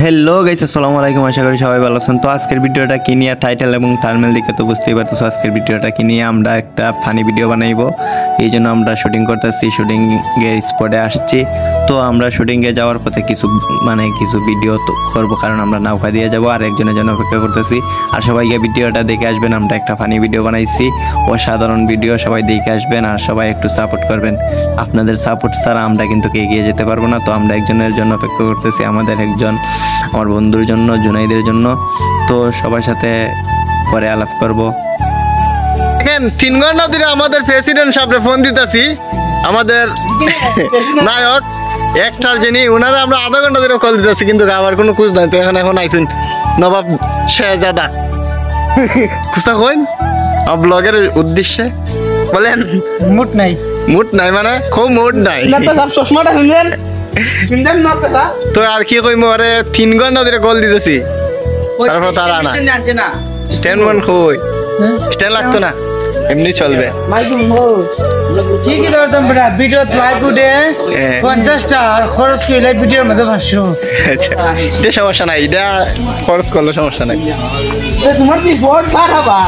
Hello guys আসসালামু আলাইকুম আশা করি সবাই ভালো আছেন। তো আজকের ভিডিওটা কি নিয়ে টাইটেল এবং থাম্বনেল দেখে তো বুঝতেই পারতেছো আজকের ভিডিওটা কি নিয়ে আমরা একটা ফানি ভিডিও বানাইবো। এইজন্য আমরা শুটিং করতেছি, শুটিং এর স্পটে আসছি। তো আমরা শুটিং এ যাওয়ার পথে কিছু ভিডিও তো করব, কারণ আমরা নৌকা দিয়ে যাব আর একজনের জন্য অপেক্ষা করতেছি। আর সবাইকে ভিডিওটা দেখে আসবেন, আমরা একটা ফানি ভিডিও বানাইছি, অসাধারণ ভিডিও, সবাই দেখে আসবেন আর সবাই একটু সাপোর্ট করবেন। আপনাদের সাপোর্ট ছাড়া আমরা কিন্তু এগিয়ে যেতে পারবো না। তো আমরা একজনের জন্য অপেক্ষা করতেছি, আমাদের একজন আমার বন্ধুর জন্য, জুনাইদের জন্য। তো সবার সাথে পরে আলাপ করব। দেখেন 3 ঘন্টা ধরে আমাদের প্রেসিডেন্ট সাহেবরে ফোন দিতেছি, আমাদের নায়ক একটার যিনি ওনারা আমরা আধা ঘন্টা ধরে কল দিতেছি, কিন্তু আবার কোনো খোঁজ নাই। তো এখন আইসুন নবাব শেহজাদা খুঁজতা কইন ব্লগের উদ্দেশ্যে বলেন। মুড নাই মানে খুব মুড নাই। তো আর কি কইম, আরে 3 ঘন্টা ধরে কল দিতেছি, তারপর তারা না স্ট্যান্ড ওয়ান কই স্ট্যান্ড লাগতো না, এমনি চলবে। কি করতাম বড়া ভিডিও লাইভ উঠে 50 টা আর খরচ কইলে ভিডিওর মধ্যে 500। আচ্ছা এটা সমস্যা নাই, এটা খরচ করলে সমস্যা নাই। তোমার কি ফোন খারাপা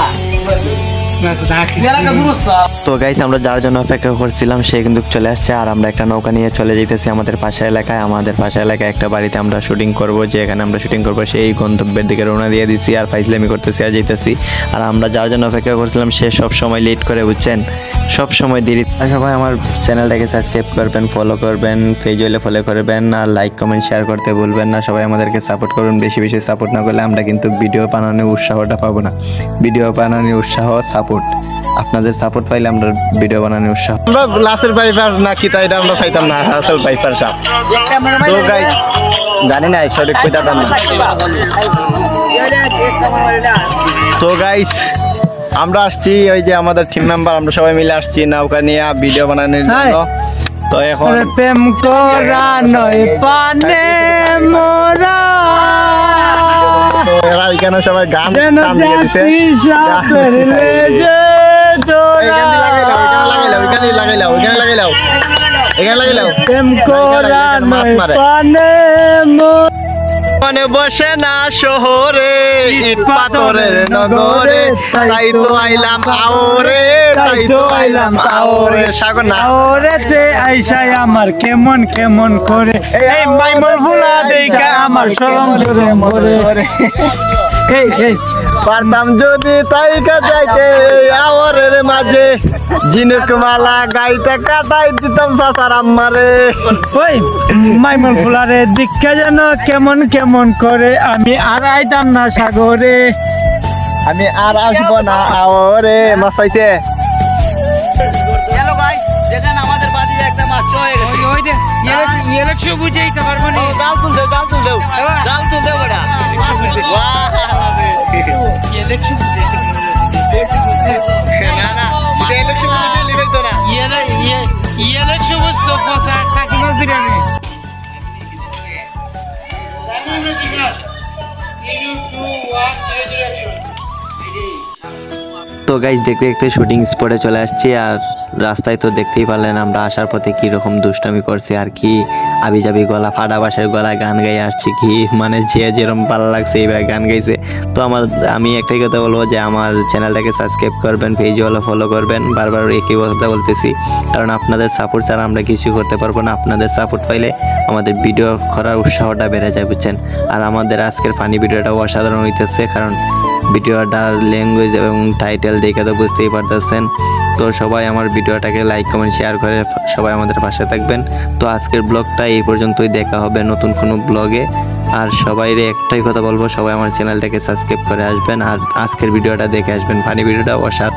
তো গাইস আমরা যার জন্য অপেক্ষা করছিলাম সে কিন্তু চলে আসছে, আর আমরা একটা নৌকা নিয়ে চলে যেতেছি আমাদের পাশা এলাকায়। আমাদের পাশা এলাকায় একটা বাড়িতে আমরা শুটিং করব, যে এখানে আমরা শুটিং করবো সেই গন্তব্যের দিকে রওনা দিয়ে দিছি আর ফাইজলামি করতেছি আর যেতেছি। আর আমরা যার জন্য অপেক্ষা করছিলাম সে সব সময় লেট করে, বুঝছেন, সব সময় দেরি। সবাই আমার চ্যানেলটাকে সাবস্ক্রাইব করবেন, ফলো করবেন, পেজ হলে ফলো করবেন আর লাইক কমেন্ট শেয়ার করতে ভুলবেন না। সবাই আমাদেরকে সাপোর্ট করবেন, বেশি বেশি সাপোর্ট না করলে আমরা কিন্তু ভিডিও বানানোর উৎসাহটা পাবো না। ভিডিও বানানোর উৎসাহ সাপোর্ট, আপনাদের সাপোর্ট পাইলে আমরা ভিডিও বানানোর উৎসাহ। আমরা লাসের পাইপার না কি তাই এটা আমরা পাইতাম না, আসল পাইপার সব। তো গাইস জানি না সঠিক কইতা না। তো গাইস আমরা আসছি, ওই যে আমাদের টিম মেম্বার আমরা সবাই মিলে আসছি নৌকা নিয়ে ভিডিও বানানোর জন্য। তো এখন প্রেম করা নয় পানে মোরা, তো এরা এখানে সবাই গান টান দিয়ে দিছে। প্রেম করা নয় পানে মানে বসে না শহরে ইট পাথরের নগরে, তাই তো আইলাম আওরে, তাই তো আইলাম আওরে। সাগর না ওরেতে আইসাই আমার কেমন কেমন করে, এই মাইমর ফুলা দেইকা আমার শরম জোরে মরে। এই পারতাম যদি তাইকা যাইতে আওরের মাঝে, জিনুক মালা গাইতে কাটাই দিতাম সাসার আম্মারে। ওই মাইমর ফুলারে দীক্ষা যেন কেমন কেমন করে, আমি আর আইতাম না সাগরে, আমি আর আসবো না আওরে। মাছ পাইছে আমাদের বাড়ি একটা মাছ হয়ে গেছে। ওই যে ইলেকশন বুঝাইতে পারবো না। জাল তুল দেও জাল বড়া। ইলেকশন না না ইলেকশন বুঝে লিবেন তো না। ইলেকশন বুঝতো পয়সা টাকা না দিরা নেই। তো গাইস দেখতে দেখতে শুটিং স্পটে চলে আসছি, আর রাস্তায় তো দেখতেই পারলেন আমরা আসার পথে কীরকম দুষ্টামি করছি আর কি আবিজাবি গলা ফাটা বাসার গলায় গান গাই আসছি, কি মানে যে যেরকম ভালো লাগছে এইভাবে গান গাইছে। তো আমি একটাই কথা বলবো যে আমার চ্যানেলটাকে সাবস্ক্রাইব করবেন, পেজ হলো ফলো করবেন, বারবার একই কথা বলতেছি, কারণ আপনাদের সাপোর্ট ছাড়া আমরা কিছু করতে পারবো না। আপনাদের সাপোর্ট পাইলে আমাদের ভিডিও করার উৎসাহটা বেড়ে যায়, বুঝছেন। আর আমাদের আজকের ফানি ভিডিওটাও অসাধারণ হইতেছে, কারণ ভিডিওটার ল্যাঙ্গুয়েজ এবং টাইটেল দেখে তো বুঝতেই পারতেছেন। তো সবাই আমার ভিডিওটাকে লাইক কমেন্ট শেয়ার করে সবাই আমাদের পাশে থাকবেন। তো আজকের ব্লগটা এই পর্যন্তই, দেখা হবে নতুন কোনো ব্লগে। আর সবাইরে একটাই কথা বলবো, সবাই আমার চ্যানেলটাকে সাবস্ক্রাইব করে আসবেন আর আজকের ভিডিওটা দেখে আসবেন, ফানি ভিডিওটা অসাধারণ।